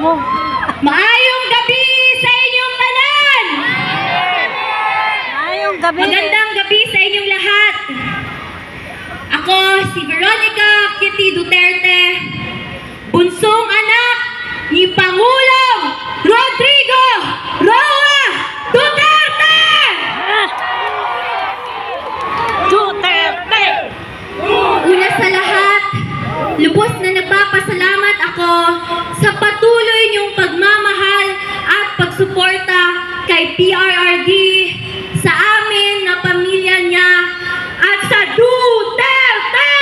Maayong gabi sa inyong tanan! Maayong gabi! Magandang gabi sa inyong lahat! Ako si Veronica Kitty Duterte, bunsong anak ni Pangulong Rodrigo Roa Duterte! Duterte! Una sa lahat, lubos na nagpapasalamat ako sa patuloy niyong pagmamahal at pagsuporta kay PRRD, sa amin na pamilya niya, at sa Duterte!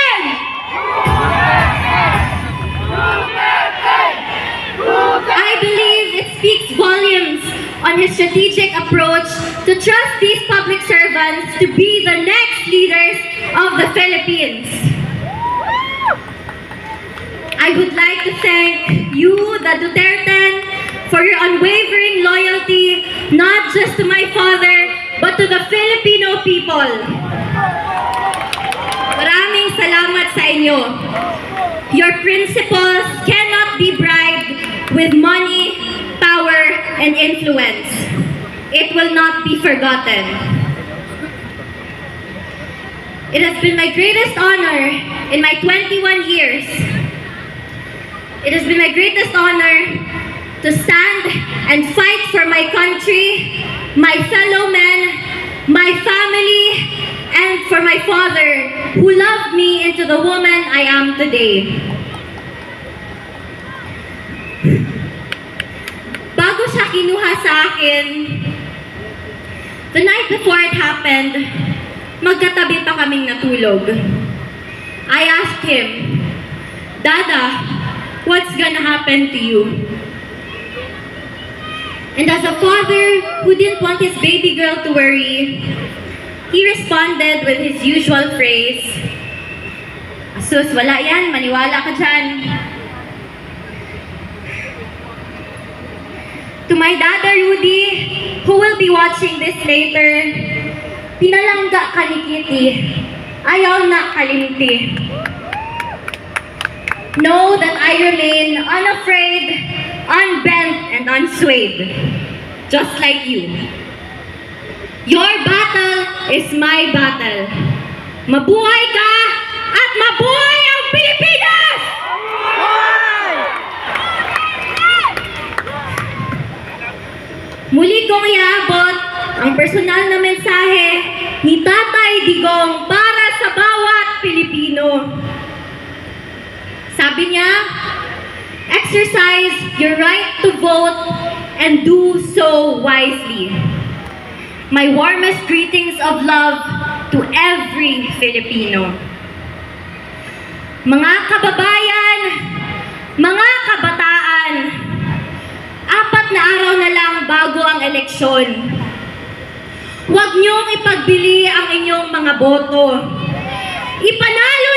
I believe it speaks volumes on his strategic approach to trust these public servants to be the next leaders of the Philippines. I would like to thank you, the Duterte, for your unwavering loyalty, not just to my father, but to the Filipino people. Maraming salamat sa inyo. Your principles cannot be bribed with money, power, and influence. It will not be forgotten. It has been my greatest honor in my 21 years. It has been my greatest honor to stand and fight for my country, my fellow men, my family, and for my father, who loved me into the woman I am today. Bago siya kinuha sa akin, the night before it happened, magkatabi pa kaming natulog. I asked him, "Dada, what's gonna happen to you?" And as a father who didn't want his baby girl to worry, he responded with his usual phrase, "Asus, wala yan, maniwala ka dyan." To my dada Rudy, who will be watching this later, pinalangga ka ni Kitty, ayaw na kalimti. Know that I remain unafraid, unbent, and unswayed, just like you. Your battle is my battle. Mabuhay ka at mabuhay ang Pilipinas! Muli kong iabot ang personal na mensahe ni Tatay Digong para sa bawat Pilipino. Sabi niya, exercise your right to vote and do so wisely. My warmest greetings of love to every Filipino. Mga kababayan, mga kabataan, 4 na araw na lang bago ang eleksyon. Huwag niyong ipagbili ang inyong mga boto. Ipanalo